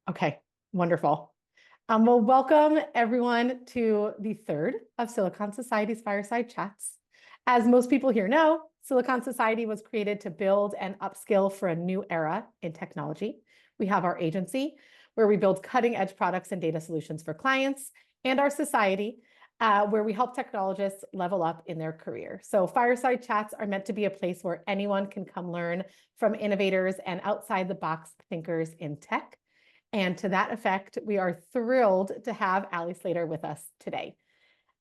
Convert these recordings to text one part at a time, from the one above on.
Okay, wonderful. Well, welcome everyone to the third of Silicon Society's Fireside Chats. As most people here know, Silicon Society was created to build and upskill for a new era in technology. We have our agency, where we build cutting-edge products and data solutions for clients, and our society, where we help technologists level up in their career. So Fireside Chats are meant to be a place where anyone can come learn from innovators and outside-the-box thinkers in tech. And to that effect, we are thrilled to have Aly Slater with us today.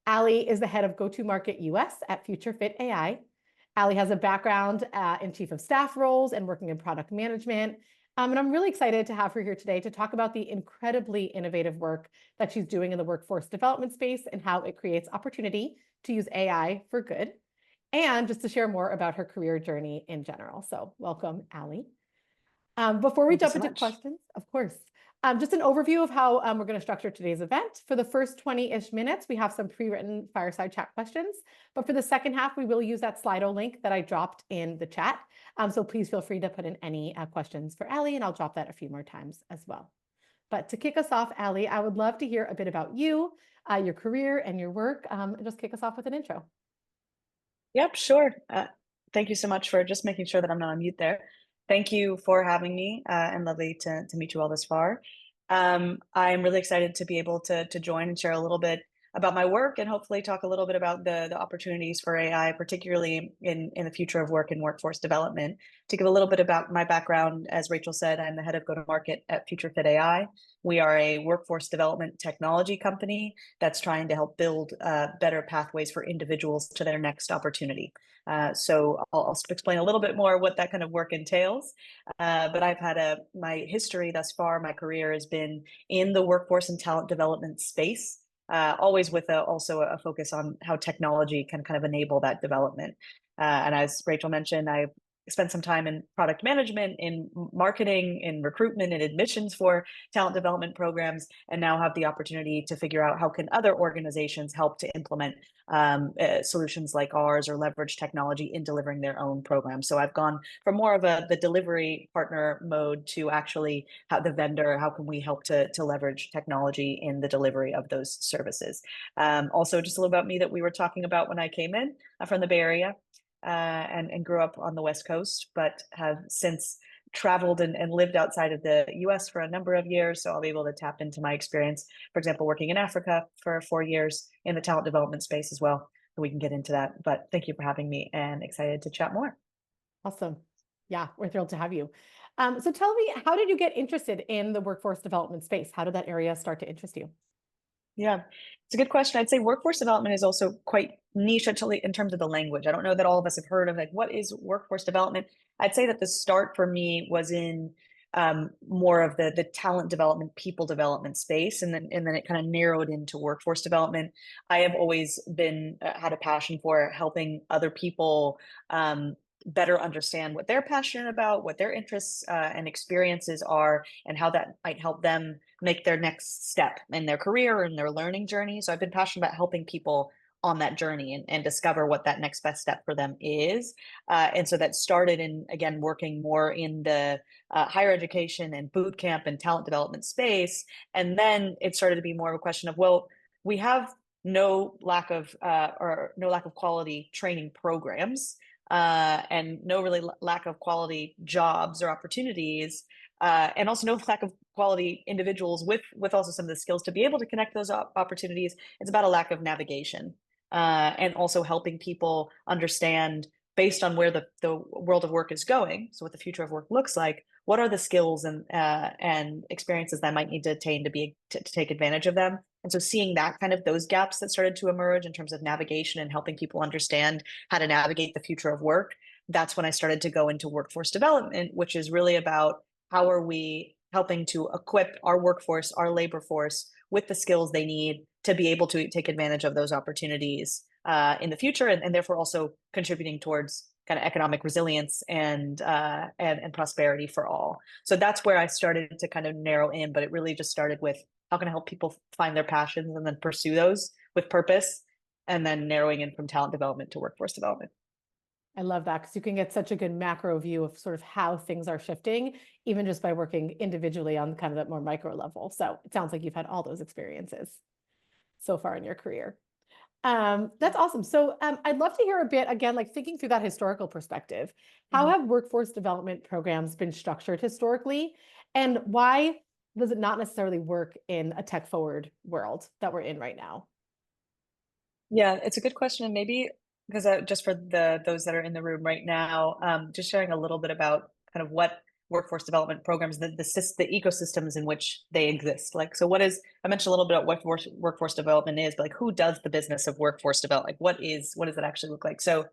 Aly is the head of go-to-market US at FutureFit AI. Aly has a background in chief of staff roles and working in product management. And I'm really excited to have her here today to talk about the incredibly innovative work that she's doing in the workforce development space and how it creates opportunity to use AI for good, and just to share more about her career journey in general. So welcome, Aly. Before we jump into questions, of course, just an overview of how we're going to structure today's event. For the first 20-ish minutes, we have some pre-written fireside chat questions. But for the second half, we will use that Slido link that I dropped in the chat. So please feel free to put in any questions for Aly, and I'll drop that a few more times as well. But to kick us off, Aly, I would love to hear a bit about you, your career and your work, and just kick us off with an intro. Yep, sure. Thank you so much for just making sure that I'm not on mute there. Thank you for having me, and lovely to meet you all this far. I'm really excited to be able to join and share a little bit about my work and hopefully talk a little bit about the opportunities for AI, particularly in the future of work and workforce development. To give a little bit about my background, as Rachel said, I'm the head of go-to-market at FutureFit AI. We are a workforce development technology company that's trying to help build better pathways for individuals to their next opportunity. So I'll explain a little bit more what that kind of work entails. But I've had my history thus far, my career has been in the workforce and talent development space, always with also a focus on how technology can kind of enable that development. And as Rachel mentioned, I spent some time in product management, in marketing, in recruitment, and admissions for talent development programs, and now have the opportunity to figure out how can other organizations help to implement solutions like ours or leverage technology in delivering their own programs. So I've gone from more of the delivery partner mode to actually how the vendor, how can we help to leverage technology in the delivery of those services. Also, just a little about me that we were talking about when I came in from the Bay Area. And grew up on the West Coast, but have since traveled and lived outside of the US for a number of years. So I'll be able to tap into my experience, for example, working in Africa for 4 years in the talent development space as well. And we can get into that. But thank you for having me and excited to chat more. Awesome. Yeah, we're thrilled to have you. So tell me, how did you get interested in the workforce development space? How did that area start to interest you? Yeah, it's a good question. I'd say workforce development is also quite niche actually in terms of the language. I don't know that all of us have heard of like what is workforce development. I'd say that the start for me was in more of the talent development, people development space, and then it kind of narrowed into workforce development. I have always been had a passion for helping other people better understand what they're passionate about, what their interests and experiences are, and how that might help them make their next step in their career and their learning journey. So I've been passionate about helping people on that journey and discover what that next best step for them is. And so that started in, again, working more in the higher education and boot camp and talent development space. And then it started to be more of a question of, well, we have no lack of quality training programs. And no really lack of quality jobs or opportunities, and also no lack of quality individuals with also some of the skills to be able to connect those opportunities. It's about a lack of navigation, and also helping people understand based on where the world of work is going. So what the future of work looks like, what are the skills and experiences that I might need to attain to take advantage of them. And so seeing that kind of those gaps that started to emerge in terms of navigation and helping people understand how to navigate the future of work, that's when I started to go into workforce development, which is really about how are we helping to equip our workforce, our labor force, with the skills they need to be able to take advantage of those opportunities in the future, and therefore also contributing towards kind of economic resilience and prosperity for all. So that's where I started to kind of narrow in, but it really just started with how can I help people find their passions and then pursue those with purpose, and then narrowing in from talent development to workforce development. I love that because you can get such a good macro view of sort of how things are shifting, even just by working individually on kind of that more micro level. So it sounds like you've had all those experiences so far in your career. That's awesome. So I'd love to hear a bit again, like thinking through that historical perspective. How Mhm. have workforce development programs been structured historically? And why does it not necessarily work in a tech forward world that we're in right now? Yeah, it's a good question, and maybe because just for those that are in the room right now, just sharing a little bit about kind of what workforce development programs, the ecosystems in which they exist. Like, so what is I mentioned a little bit about what workforce development is, but like who does the business of workforce development? Like, what does it actually look like? So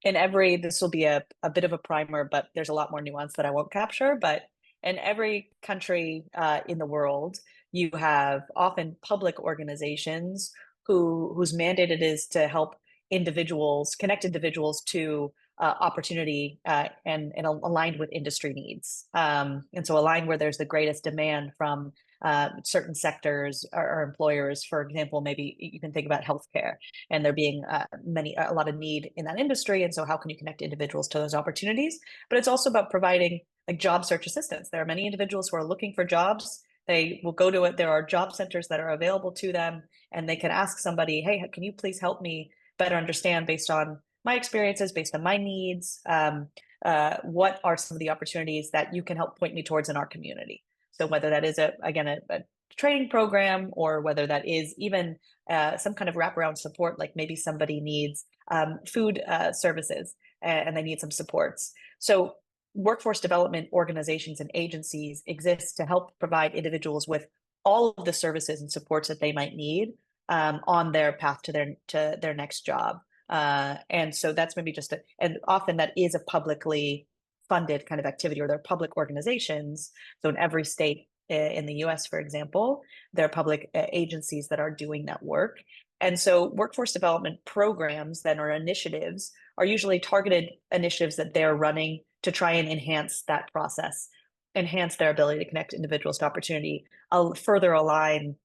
in every this will be a bit of a primer, but there's a lot more nuance that I won't capture. But in every country in the world, you have often public organizations whose mandate it is to help individuals connect individuals to opportunity and aligned with industry needs. And so aligned where there's the greatest demand from certain sectors or employers. For example, maybe you can think about healthcare and there being a lot of need in that industry. And so how can you connect individuals to those opportunities? But it's also about providing like job search assistance. There are many individuals who are looking for jobs. They will go to it. There are job centers that are available to them, and they can ask somebody, hey, can you please help me better understand based on my experiences, based on my needs, what are some of the opportunities that you can help point me towards in our community? So whether that is a training program, or whether that is even some kind of wraparound support, like maybe somebody needs food services and they need some supports. So workforce development organizations and agencies exist to help provide individuals with all of the services and supports that they might need on their path to their next job. And so that's maybe and often that is a publicly funded kind of activity, or they're public organizations. So in every state in the US, for example, there are public agencies that are doing that work. And so workforce development programs then, or initiatives, are usually targeted initiatives that they're running to try and enhance that process, enhance their ability to connect individuals to opportunity, further align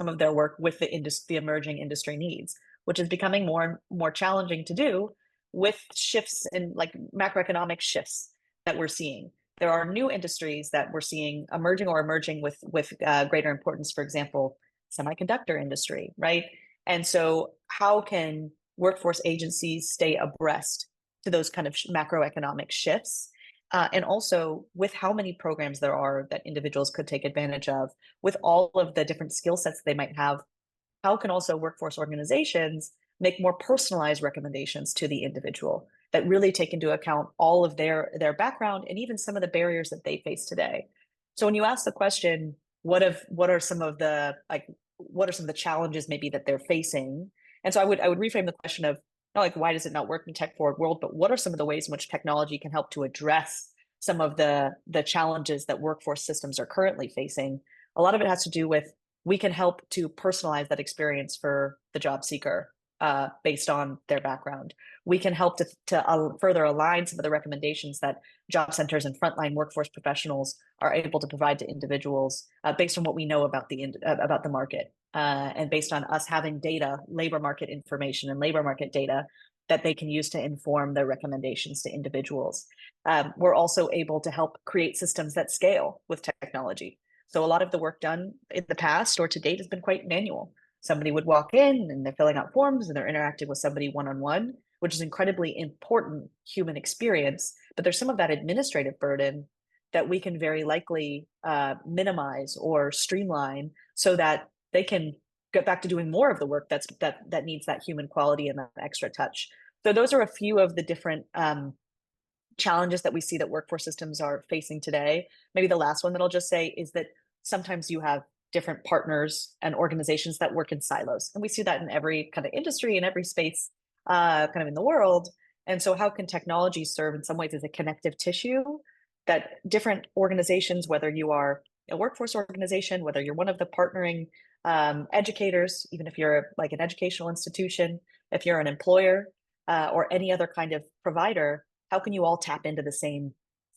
some of their work with the emerging industry needs, which is becoming more and more challenging to do with shifts in like macroeconomic shifts that we're seeing. There are new industries that we're seeing emerging with greater importance. For example, semiconductor industry, right? And so, how can workforce agencies stay abreast to those kind of macroeconomic shifts? And also, with how many programs there are that individuals could take advantage of, with all of the different skill sets they might have, how can also workforce organizations make more personalized recommendations to the individual that really take into account all of their background and even some of the barriers that they face today? So when you ask the question, what are some of the challenges maybe that they're facing? And so I would reframe the question of not like why does it not work in tech forward world, but what are some of the ways in which technology can help to address some of the challenges that workforce systems are currently facing? A lot of it has to do with we can help to personalize that experience for the job seeker based on their background. We can help to further align some of the recommendations that job centers and frontline workforce professionals are able to provide to individuals based on what we know about the market and based on us having data, labor market information, and labor market data that they can use to inform their recommendations to individuals. We're also able to help create systems that scale with technology. So a lot of the work done in the past or to date has been quite manual. Somebody would walk in and they're filling out forms and they're interacting with somebody one-on-one, which is incredibly important human experience. But there's some of that administrative burden that we can very likely minimize or streamline so that they can get back to doing more of the work that needs that human quality and that extra touch. So those are a few of the different challenges that we see that workforce systems are facing today. Maybe the last one that I'll just say is that sometimes you have different partners and organizations that work in silos. And we see that in every kind of industry, in every space kind of in the world. And so how can technology serve in some ways as a connective tissue that different organizations, whether you are a workforce organization, whether you're one of the partnering educators, even if you're like an educational institution, if you're an employer or any other kind of provider, how can you all tap into the same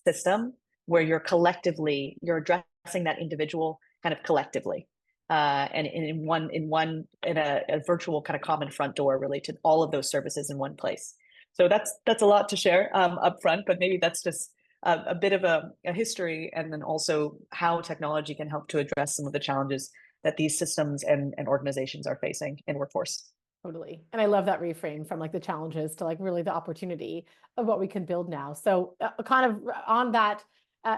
system where you're addressing that individual kind of collectively and in a virtual kind of common front door really to all of those services in one place. So that's a lot to share up front, but maybe that's just a bit of a history, and then also how technology can help to address some of the challenges that these systems and organizations are facing in workforce. Totally. And I love that reframe from like the challenges to like really the opportunity of what we can build now. So, kind of on that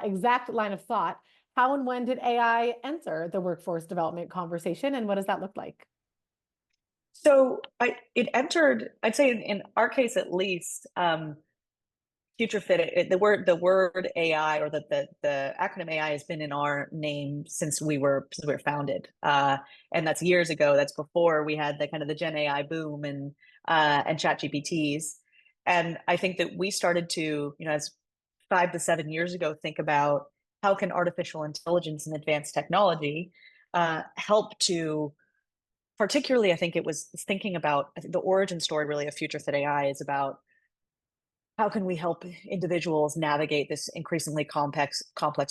exact line of thought, how and when did AI enter the workforce development conversation, and what does that look like? So it entered, I'd say in our case at least, FutureFit, the word AI, or the acronym AI, has been in our name since we were founded, and that's years ago. That's before we had the kind of the Gen AI boom and Chat GPTs. And I think that we started to, as 5 to 7 years ago, think about how can artificial intelligence and advanced technology help to, particularly, I think it was thinking about, I think the origin story really of FutureFit AI is about how can we help individuals navigate this increasingly complex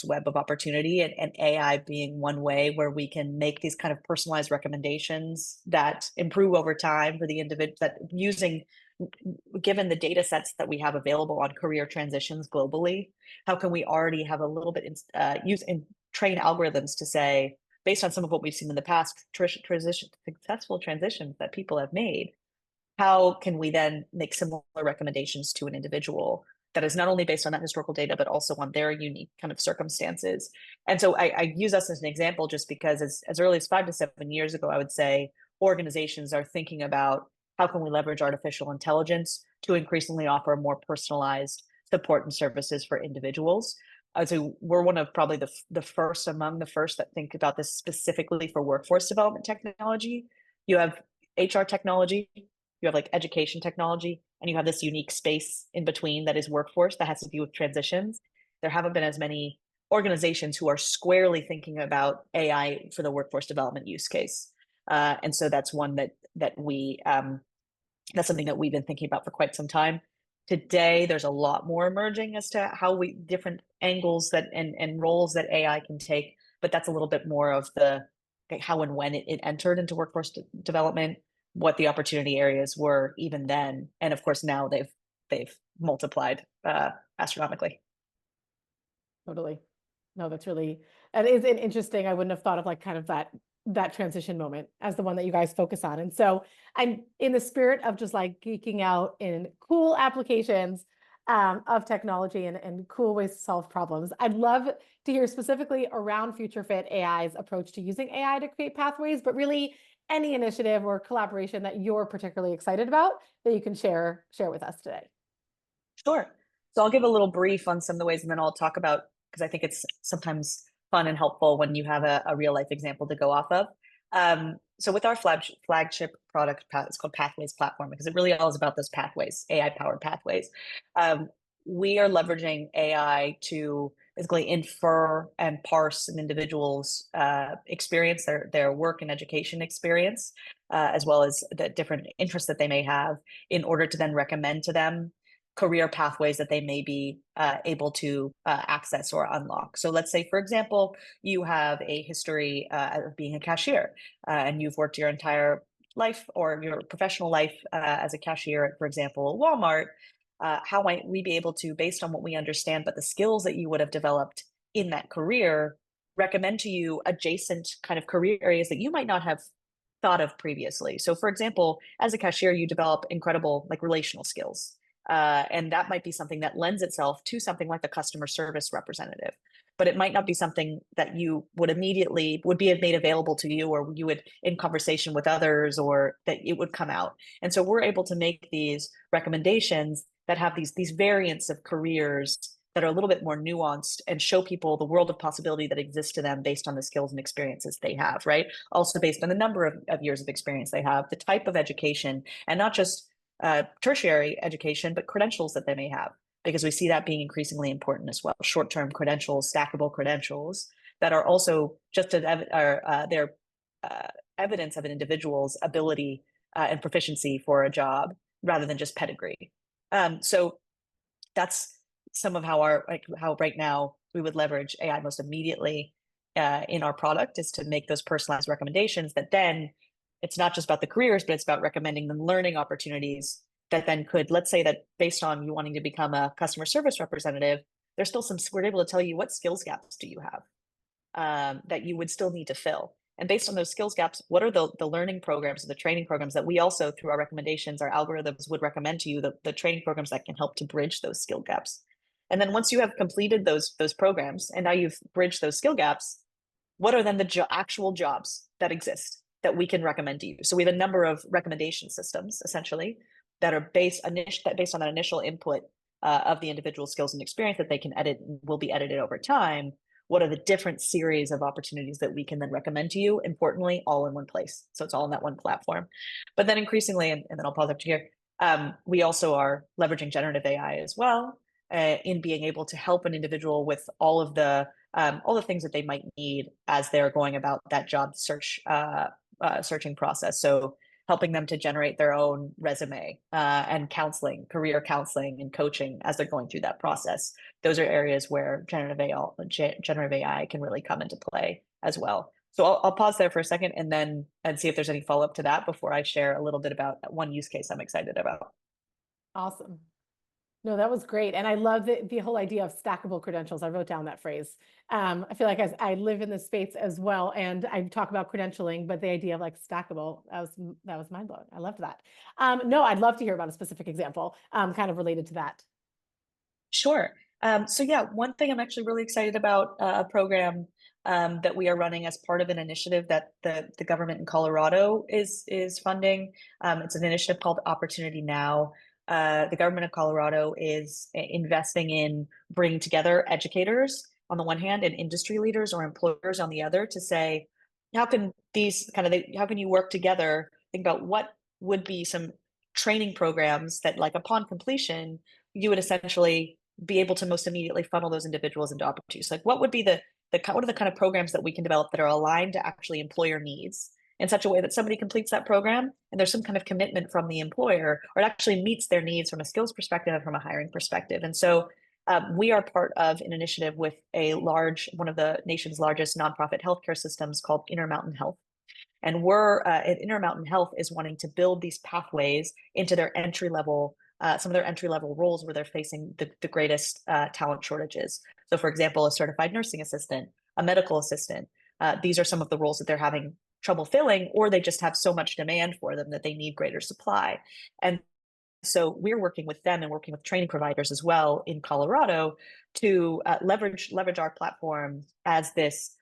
web of opportunity, and AI being one way where we can make these kind of personalized recommendations that improve over time for the individual, that using, given the data sets that we have available on career transitions globally, how can we already have a little bit use and train algorithms to say, based on some of what we've seen in the past, successful transitions that people have made, how can we then make similar recommendations to an individual that is not only based on that historical data, but also on their unique kind of circumstances? And so I use us as an example just because as early as 5 to 7 years ago, I would say organizations are thinking about how can we leverage artificial intelligence to increasingly offer more personalized support and services for individuals. I would say we're one of probably the first among the first that think about this specifically for workforce development technology. You have HR technology, you have like education technology, and you have this unique space in between that is workforce that has to do with transitions. There haven't been as many organizations who are squarely thinking about AI for the workforce development use case. And so that's one that we that's something that we've been thinking about for quite some time. Today, there's a lot more emerging as to how we different angles that and roles that AI can take, but that's a little bit more of the how and when it entered into workforce development, what the opportunity areas were even then, and of course now they've multiplied astronomically. Totally. No, that's really, that is an interesting. I wouldn't have thought of like kind of that transition moment as the one that you guys focus on. And so I'm in the spirit of just like geeking out in cool applications of technology and cool ways to solve problems. I'd love to hear specifically around FutureFit AI's approach to using AI to create pathways, but really any initiative or collaboration that you're particularly excited about that you can share with us today. Sure. So I'll give a little brief on some of the ways, and then I'll talk about, because I think it's sometimes fun and helpful when you have a real life example to go off of. So with our flagship product, it's called Pathways Platform, because it really all is about those pathways, AI powered pathways. We are leveraging AI to basically infer and parse an individual's experience, their work and education experience, as well as the different interests that they may have, in order to then recommend to them career pathways that they may be able to access or unlock. So let's say, for example, you have a history of being a cashier, and you've worked your entire life or your professional life as a cashier at, for example, Walmart. How might we be able to, based on what we understand, but the skills that you would have developed in that career, recommend to you adjacent kind of career areas that you might not have thought of previously? So, for example, as a cashier, you develop incredible like relational skills. And that might be something that lends itself to something like a customer service representative, but it might not be something that you would immediately would be made available to you, or you would in conversation with others, or that it would come out. And so we're able to make these recommendations that have these variants of careers that are a little bit more nuanced and show people the world of possibility that exists to them based on the skills and experiences they have, right? Also based on the number of years of experience they have, the type of education, and not just tertiary education, but credentials that they may have, because we see that being increasingly important as well. Short-term credentials, stackable credentials that are also just their evidence of an individual's ability and proficiency for a job, rather than just pedigree. So that's some of how how right now we would leverage AI most immediately in our product, is to make those personalized recommendations that then it's not just about the careers, but it's about recommending them learning opportunities that then could, let's say that based on you wanting to become a customer service representative, there's still some, we're able to tell you what skills gaps do you have that you would still need to fill. And based on those skills gaps, what are the learning programs or the training programs that we also, through our recommendations, our algorithms would recommend to you, the training programs that can help to bridge those skill gaps. And then once you have completed those programs and now you've bridged those skill gaps, what are then the actual jobs that exist that we can recommend to you? So we have a number of recommendation systems, essentially, that are based on that initial input of the individual skills and experience that they can edit and will be edited over time. What are the different series of opportunities that we can then recommend to you? Importantly, all in one place. So it's all in that one platform. But then increasingly, and then I'll pause up to here, we also are leveraging generative AI as well in being able to help an individual with all the things that they might need as they're going about that job searching process. So helping them to generate their own resume and career counseling and coaching as they're going through that process. Those are areas where generative AI can really come into play as well. So I'll pause there for a second and see if there's any follow-up to that before I share a little bit about one use case I'm excited about. Awesome. No, that was great. And I love the whole idea of stackable credentials. I wrote down that phrase. I feel like as I live in this space as well, and I talk about credentialing, but the idea of like stackable, that was mind blowing. I loved that. No, I'd love to hear about a specific example kind of related to that. Sure. So yeah, one thing I'm actually really excited about a program that we are running as part of an initiative that the government in Colorado is funding. It's an initiative called Opportunity Now. The government of Colorado is investing in bringing together educators on the one hand and industry leaders or employers on the other to say, how can how can you work together? Think about what would be some training programs that, like, upon completion, you would essentially be able to most immediately funnel those individuals into opportunities. Like, what would be what are the kind of programs that we can develop that are aligned to actually employer needs in such a way that somebody completes that program and there's some kind of commitment from the employer, or it actually meets their needs from a skills perspective and from a hiring perspective. And so we are part of an initiative with one of the nation's largest nonprofit healthcare systems called Intermountain Health. And Intermountain Health is wanting to build these pathways into their entry level, some of their entry level roles where they're facing the greatest talent shortages. So, for example, a certified nursing assistant, a medical assistant. These are some of the roles that they're having trouble filling, or they just have so much demand for them that they need greater supply. And so we're working with them and working with training providers as well in Colorado to leverage our platform as this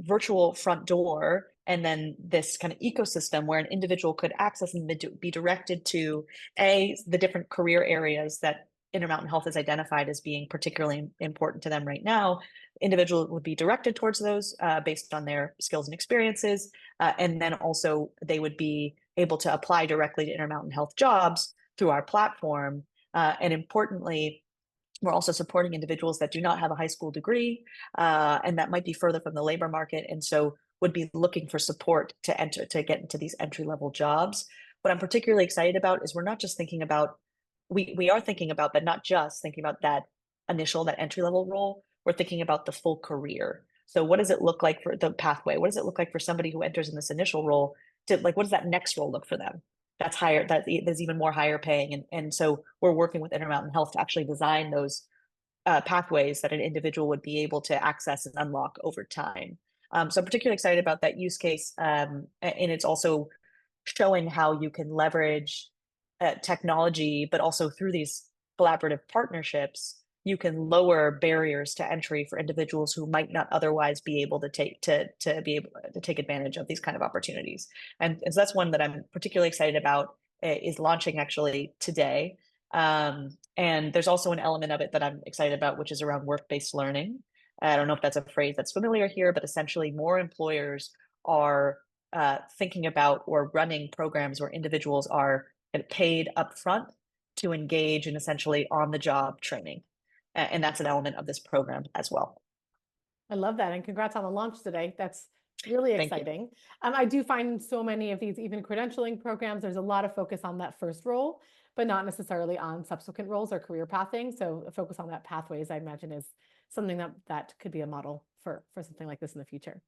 virtual front door, and then this kind of ecosystem where an individual could access and be directed to the different career areas that Intermountain Health has identified as being particularly important to them right now. Individual would be directed towards those based on their skills and experiences, and then also they would be able to apply directly to Intermountain Health jobs through our platform. And importantly, we're also supporting individuals that do not have a high school degree and that might be further from the labor market, and so would be looking for support to get into these entry-level jobs. What I'm particularly excited about is we're not just thinking about, we are thinking about, but not just thinking about that entry-level role. We're thinking about the full career. So what does it look like for the pathway? What does it look like for somebody who enters in this initial role to, like, what does that next role look for them? That's higher, that there's even more higher paying. And so we're working with Intermountain Health to actually design those pathways that an individual would be able to access and unlock over time. So I'm particularly excited about that use case. And it's also showing how you can leverage technology, but also through these collaborative partnerships, you can lower barriers to entry for individuals who might not otherwise be able to take advantage of these kind of opportunities. And so that's one that I'm particularly excited about, is launching actually today. And there's also an element of it that I'm excited about, which is around work-based learning. I don't know if that's a phrase that's familiar here, but essentially more employers are thinking about or running programs where individuals are paid upfront to engage in essentially on-the-job training. And that's an element of this program as well. I love that. And congrats on the launch today. That's really exciting. I do find so many of these, even credentialing programs, there's a lot of focus on that first role, but not necessarily on subsequent roles or career pathing. So a focus on that pathways, I imagine, is something that could be a model for something like this in the future.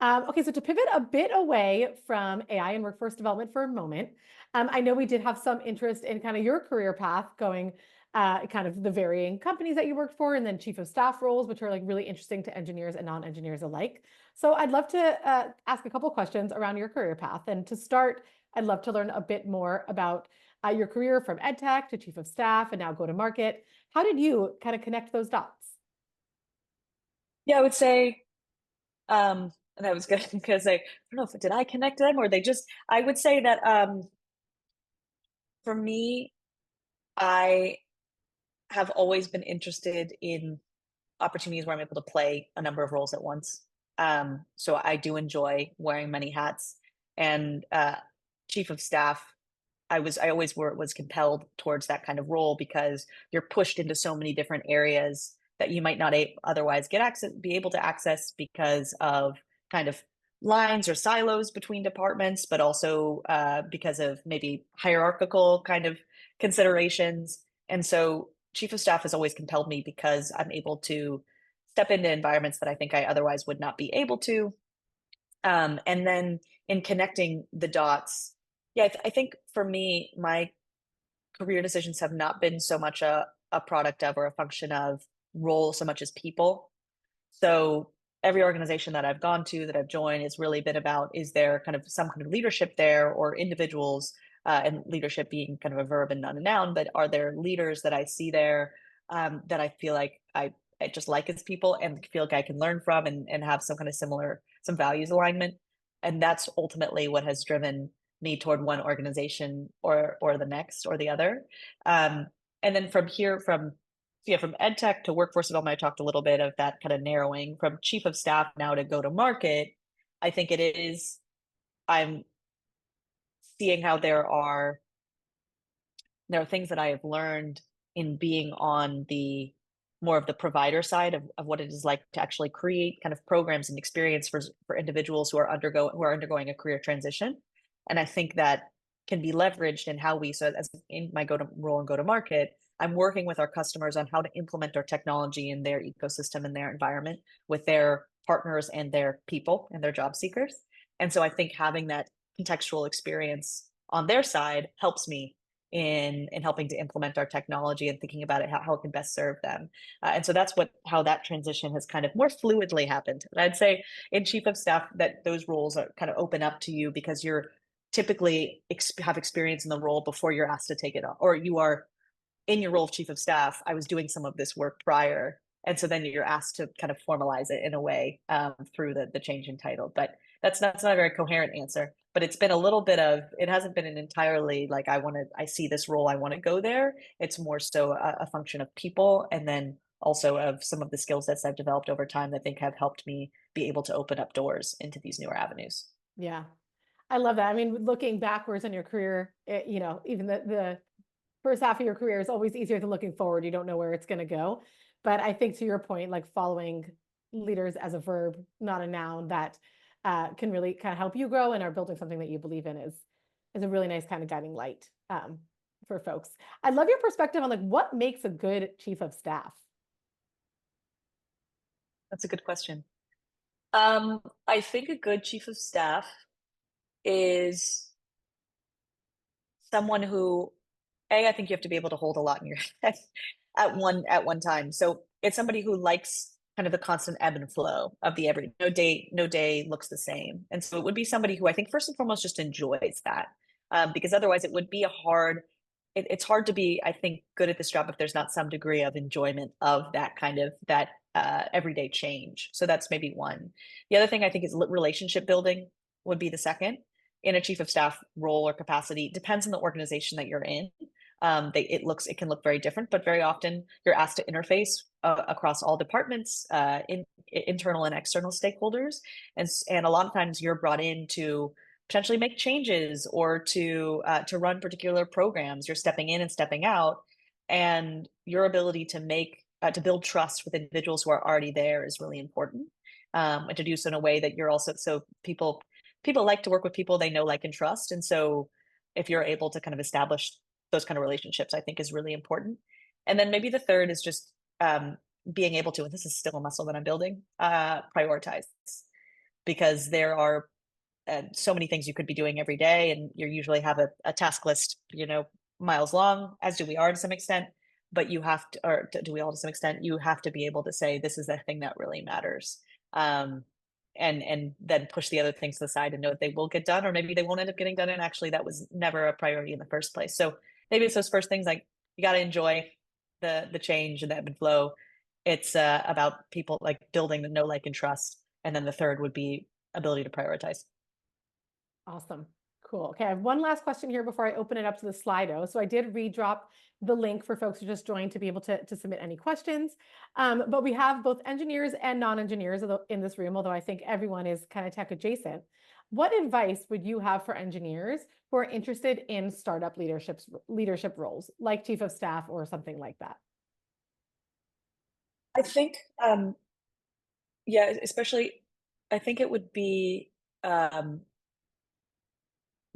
Okay, so to pivot a bit away from AI and workforce development for a moment, I know we did have some interest in kind of your career path going, kind of the varying companies that you worked for, and then chief of staff roles, which are like really interesting to engineers and non-engineers alike. So I'd love to ask a couple questions around your career path. And to start, I'd love to learn a bit more about your career from ed tech to chief of staff and now go to market. How did you kind of connect those dots? Yeah, I would say, and I was going to say, I don't know if did I connect them or they just, I would say that for me, I have always been interested in opportunities where I'm able to play a number of roles at once. So I do enjoy wearing many hats. And chief of staff, I always was compelled towards that kind of role because you're pushed into so many different areas that you might not otherwise be able to access because of kind of lines or silos between departments, but also because of maybe hierarchical kind of considerations. And so chief of staff has always compelled me because I'm able to step into environments that I think I otherwise would not be able to. And then in connecting the dots, yeah, I think for me, my career decisions have not been so much a product of or a function of role so much as people. So every organization that I've gone to, that I've joined, has really been about, is there kind of some kind of leadership there or individuals, and leadership being kind of a verb and not a noun, but are there leaders that I see there, that I feel like I just like as people and feel like I can learn from and have some kind of some values alignment. And that's ultimately what has driven me toward one organization or the next or the other. Um, and then from here, from ed tech to workforce development, I talked a little bit of that kind of narrowing from chief of staff now to go to market. I think I'm seeing how there are things that I have learned in being on the more of the provider side of what it is like to actually create kind of programs and experience for individuals who are undergoing a career transition. And I think that can be leveraged in how we, so as in my go to role and go to market, I'm working with our customers on how to implement our technology in their ecosystem and their environment with their partners and their people and their job seekers. And so I think having that contextual experience on their side helps me in helping to implement our technology and thinking about it, how it can best serve them. And so that's how that transition has kind of more fluidly happened. And I'd say in chief of staff that those roles are kind of open up to you because you're typically have experience in the role before you're asked to take it on, or you are in your role of chief of staff. I was doing some of this work prior. And so then you're asked to kind of formalize it in a way, through the change in title. But that's not a very coherent answer. But it's been a little bit of, it hasn't been an entirely like, I see this role, I want to go there. It's more so a function of people, and then also of some of the skill sets I've developed over time that I think have helped me be able to open up doors into these newer avenues. Yeah, I love that. I mean, looking backwards on your career, even the first half of your career is always easier than looking forward. You don't know where it's going to go. But I think to your point, like following leaders as a verb, not a noun, that can really kind of help you grow and are building something that you believe in is a really nice kind of guiding light, for folks. I'd love your perspective on like what makes a good chief of staff. That's a good question. I think a good chief of staff is someone who, I think you have to be able to hold a lot in your head at one time. So it's somebody who likes kind of the constant ebb and flow of the everyday. No day looks the same. And so it would be somebody who I think first and foremost just enjoys that. Because otherwise it would be it's hard to be, I think, good at this job if there's not some degree of enjoyment of that kind of that everyday change. So that's maybe one. The other thing I think is relationship building would be the second. In a chief of staff role or capacity, depends on the organization that you're in. It can look very different, but very often you're asked to interface across all departments, internal and external stakeholders, and a lot of times you're brought in to potentially make changes or to run particular programs. You're stepping in and stepping out, and your ability to build trust with individuals who are already there is really important, and to do so in a way that you're also, so people like to work with people they know, like, and trust. And so if you're able to kind of establish those kind of relationships, I think is really important. And then maybe the third is just being able to, and this is still a muscle that I'm building, prioritize. because there are so many things you could be doing every day, and you usually have a task list, miles long, as do we are to some extent. But you have to, or do we all to some extent, you have to be able to say, this is the thing that really matters. Um, and then push the other things to the side and know that they will get done, or maybe they won't end up getting done. And actually, that was never a priority in the first place. So maybe it's those first things, like you got to enjoy the change and the ebb and flow. It's about people like building the know, like, and trust. And then the third would be ability to prioritize. Awesome. Cool. Okay, I have one last question here before I open it up to the Slido. So I did redrop the link for folks who just joined to be able to submit any questions. But we have both engineers and non-engineers in this room, although I think everyone is kind of tech adjacent. What advice would you have for engineers who are interested in startup leadership roles, like chief of staff or something like that? I think, yeah, especially, I think it would be um,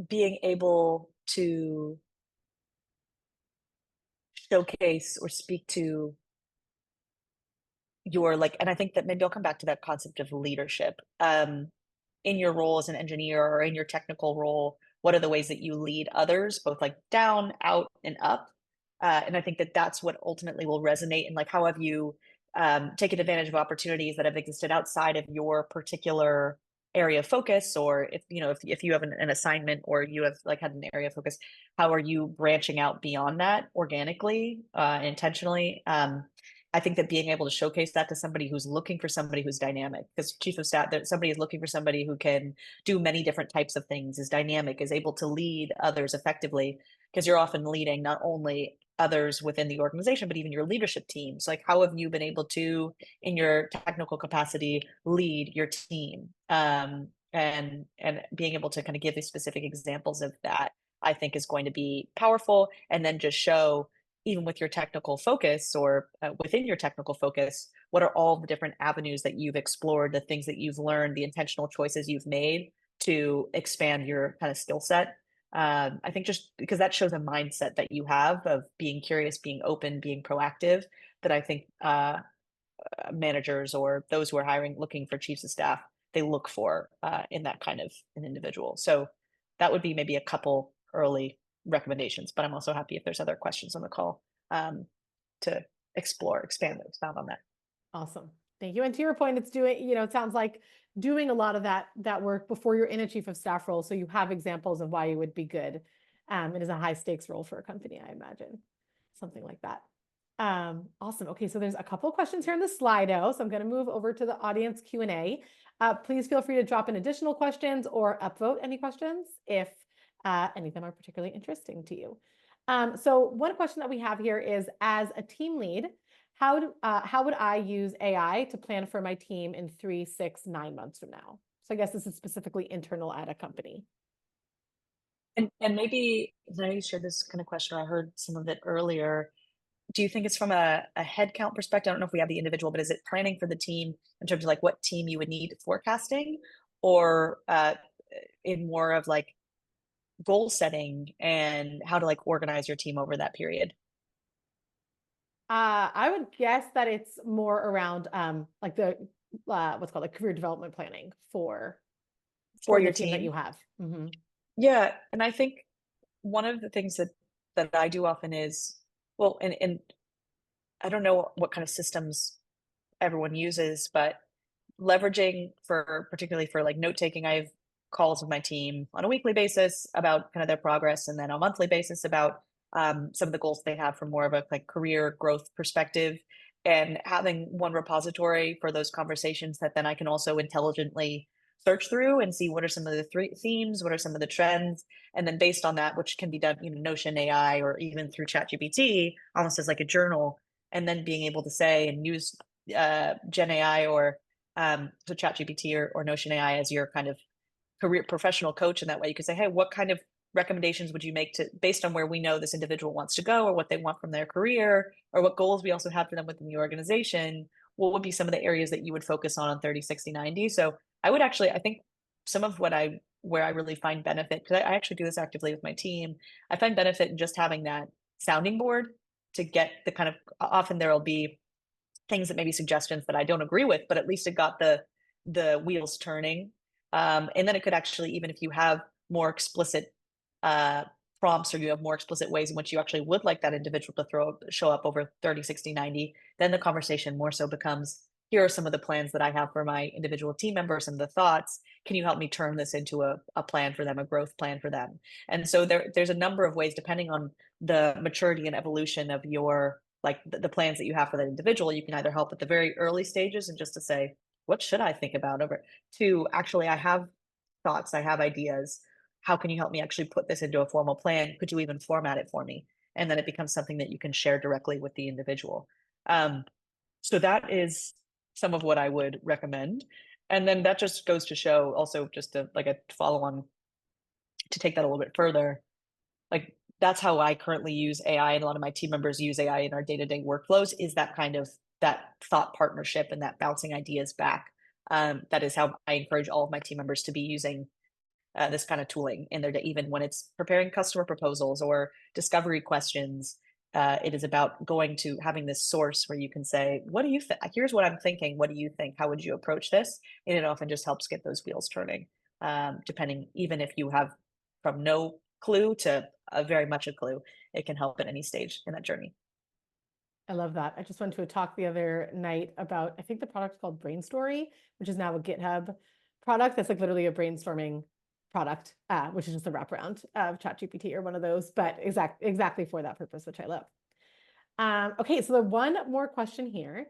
being able to showcase or speak to your, like, and I think that maybe I'll come back to that concept of leadership. In your role as an engineer or in your technical role, what are the ways that you lead others, both like down, out, and up? And I think that that's what ultimately will resonate. And like, how have you taken advantage of opportunities that have existed outside of your particular area of focus? Or if you have an assignment, or you have like had an area of focus, how are you branching out beyond that organically, intentionally? I think that being able to showcase that to somebody who's looking for somebody who's dynamic, because chief of staff, that somebody is looking for somebody who can do many different types of things, is dynamic, is able to lead others effectively, because you're often leading not only others within the organization, but even your leadership teams. Like, how have you been able to, in your technical capacity, lead your team? And being able to kind of give these specific examples of that, I think, is going to be powerful. And then just show, even with your technical focus, or within your technical focus, what are all the different avenues that you've explored, the things that you've learned, the intentional choices you've made to expand your kind of skill set. I think just because that shows a mindset that you have of being curious, being open, being proactive, that I think managers or those who are hiring, looking for chiefs of staff, they look for in that kind of an individual. So that would be maybe a couple early recommendations, but I'm also happy if there's other questions on the call to expound on that. Awesome. Thank you. And to your point, it's doing, it sounds like doing a lot of that work before you're in a chief of staff role. So you have examples of why you would be good. It is a high stakes role for a company, I imagine. Something like that. Awesome. Okay, so there's a couple of questions here in the Slido. So I'm going to move over to the audience Q&A. Please feel free to drop in additional questions or upvote any questions if any of them are particularly interesting to you. So one question that we have here is, as a team lead, how would I use AI to plan for my team in 3, 6, 9 months from now? So I guess this is specifically internal at a company. And maybe, I know you shared this kind of question, I heard some of it earlier. Do you think it's from a headcount perspective? I don't know if we have the individual, but is it planning for the team in terms of like what team you would need forecasting, or in more of like goal setting and how to like organize your team over that period? I would guess that it's more around like the what's called like career development planning for For the your team that you team? have. Mm-hmm. Yeah, and I think one of the things that I do often is, well, and I don't know what kind of systems everyone uses, but leveraging, for particularly for like note taking, I have calls with my team on a weekly basis about kind of their progress, and then on a monthly basis about some of the goals they have from more of a like career growth perspective, and having one repository for those conversations that then I can also intelligently search through and see what are some of the three themes, what are some of the trends, and then based on that, which can be done, Notion AI or even through ChatGPT, almost as like a journal, and then being able to say and use Gen AI or so ChatGPT or Notion AI as your kind of career professional coach. And that way you could say, hey, what kind of recommendations would you make to, based on where we know this individual wants to go or what they want from their career or what goals we also have for them within the organization, what would be some of the areas that you would focus on 30, 60, 90? So I think some of where I really find benefit, because I actually do this actively with my team, I find benefit in just having that sounding board to get the often there'll be things that maybe suggestions that I don't agree with, but at least it got the wheels turning. And then it could actually, even if you have more explicit uh, prompts, or you have more explicit ways in which you actually would like that individual to show up over 30, 60, 90, then the conversation more so becomes, here are some of the plans that I have for my individual team members and the thoughts. Can you help me turn this into a plan for them, a growth plan for them? And so there's a number of ways, depending on the maturity and evolution of your, like the plans that you have for that individual. You can either help at the very early stages and just to say, what should I think about, over to actually, I have thoughts, I have ideas. How can you help me actually put this into a formal plan? Could you even format it for me? And then it becomes something that you can share directly with the individual. So that is some of what I would recommend. And then that just goes to show also, just to like a follow on, to take that a little bit further, like that's how I currently use AI, and a lot of my team members use AI in our day-to-day workflows, is that kind of that thought partnership and that bouncing ideas back. That is how I encourage all of my team members to be using this kind of tooling in their day, even when it's preparing customer proposals or discovery questions. It is about going to having this source where you can say, what do you think? Here's what I'm thinking. What do you think? How would you approach this? And it often just helps get those wheels turning, depending, even if you have from no clue to very much a clue, it can help at any stage in that journey. I love that. I just went to a talk the other night about, I think the product's called Brain Story, which is now a GitHub product that's like literally a brainstorming product, which is just a wraparound of ChatGPT or one of those, but exactly for that purpose, which I love. Okay, so the one more question here.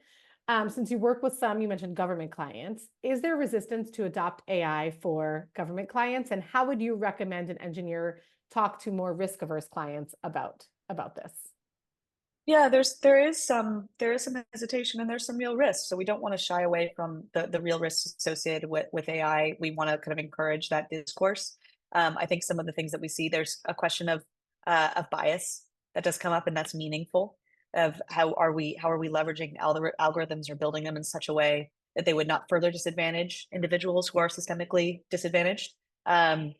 Since you work with some, you mentioned government clients, is there resistance to adopt AI for government clients? And how would you recommend an engineer talk to more risk-averse clients about this? Yeah, there is some hesitation and there's some real risks. So we don't want to shy away from the real risks associated with AI. We want to kind of encourage that discourse. I think some of the things that we see, there's a question of bias that does come up, and that's meaningful. Of how are we leveraging algorithms or building them in such a way that they would not further disadvantage individuals who are systemically disadvantaged. Um,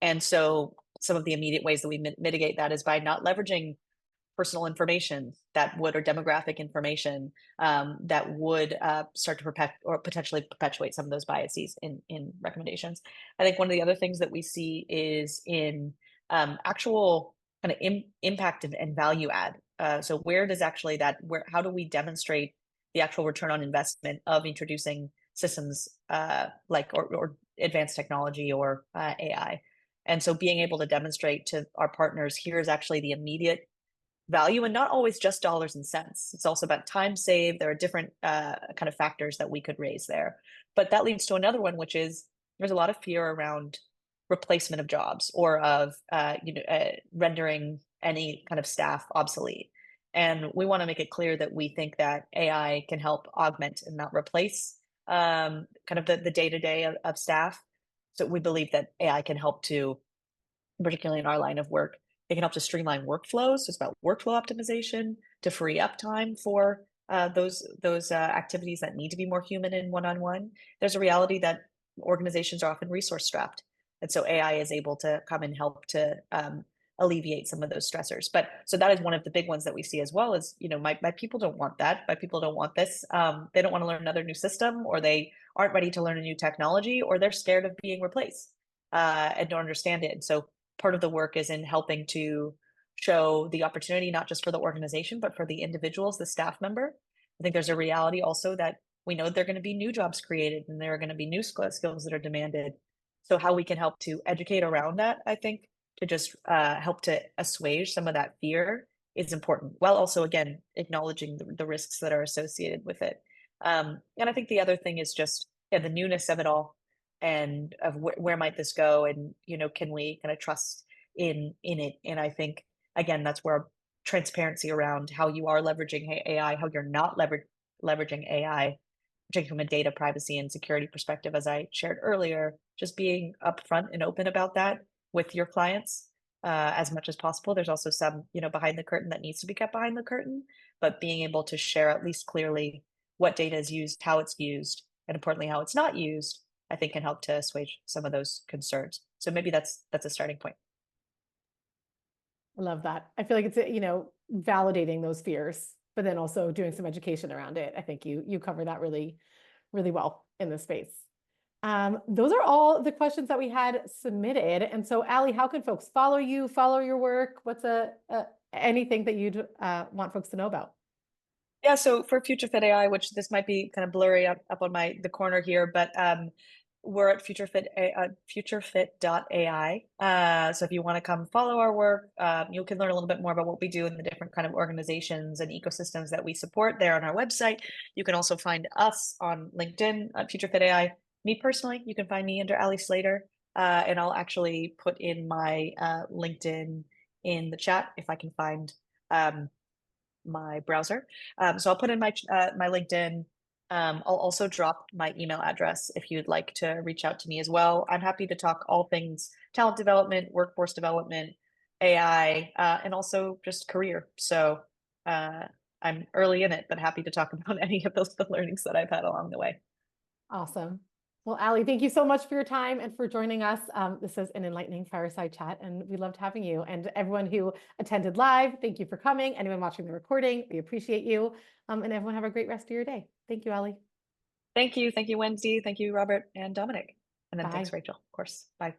and so some of the immediate ways that we mitigate that is by not leveraging personal information that would, or demographic information that would start to potentially perpetuate some of those biases in recommendations. I think one of the other things that we see is in actual kind of impact and value add. So where does actually how do we demonstrate the actual return on investment of introducing systems or advanced technology or AI? And so being able to demonstrate to our partners, here's actually the immediate value, and not always just dollars and cents. It's also about time saved. There are different kind of factors that we could raise there. But that leads to another one, which is there's a lot of fear around replacement of jobs, or of rendering any kind of staff obsolete. And we want to make it clear that we think that AI can help augment and not replace kind of the day-to-day of staff. So we believe that AI can help to, particularly in our line of work, it can help to streamline workflows. So it's about workflow optimization to free up time for those activities that need to be more human and one-on-one. There's a reality that organizations are often resource strapped, and so AI is able to come and help to alleviate some of those stressors. But so that is one of the big ones that we see as well. Is, my people don't want that. My people don't want this. They don't want to learn another new system, or they aren't ready to learn a new technology, or they're scared of being replaced and don't understand it. And so part of the work is in helping to show the opportunity, not just for the organization, but for the individuals, the staff member. I think there's a reality also that we know there are going to be new jobs created, and there are going to be new skills that are demanded. So how we can help to educate around that, I think, to just help to assuage some of that fear is important, while also, again, acknowledging the risks that are associated with it. And I think the other thing is just, yeah, the newness of it all, and of where might this go, and can we kind of trust in it. And I think, again, that's where transparency around how you are leveraging AI, how you're not leveraging AI, particularly from a data privacy and security perspective, as I shared earlier, just being upfront and open about that with your clients as much as possible. There's also some behind the curtain that needs to be kept behind the curtain, but being able to share at least clearly what data is used, how it's used, and importantly how it's not used, I think can help to assuage some of those concerns. So maybe that's a starting point. I love that. I feel like it's, validating those fears, but then also doing some education around it. I think you cover that really, really well in this space. Those are all the questions that we had submitted. And so, Aly, how can folks follow you, follow your work? What's anything that you'd want folks to know about? Yeah, so for FutureFit AI, which this might be kind of blurry up on the corner here, but we're at FutureFit.ai. So if you want to come follow our work, you can learn a little bit more about what we do in the different kind of organizations and ecosystems that we support there on our website. You can also find us on LinkedIn at FutureFit AI. Me personally, you can find me under Aly Slater, and I'll actually put in my LinkedIn in the chat if I can find my browser. So I'll put in my LinkedIn. I'll also drop my email address if you'd like to reach out to me as well. I'm happy to talk all things talent development, workforce development, AI, and also just career. So I'm early in it, but happy to talk about any of those the learnings that I've had along the way. Awesome. Well, Aly, thank you so much for your time and for joining us. This is an enlightening fireside chat, and we loved having you. And everyone who attended live, thank you for coming. Anyone watching the recording, we appreciate you. And everyone have a great rest of your day. Thank you, Aly. Thank you. Thank you, Wendy. Thank you, Robert and Dominic. And then Bye. thanks, Rachel, of course. Bye.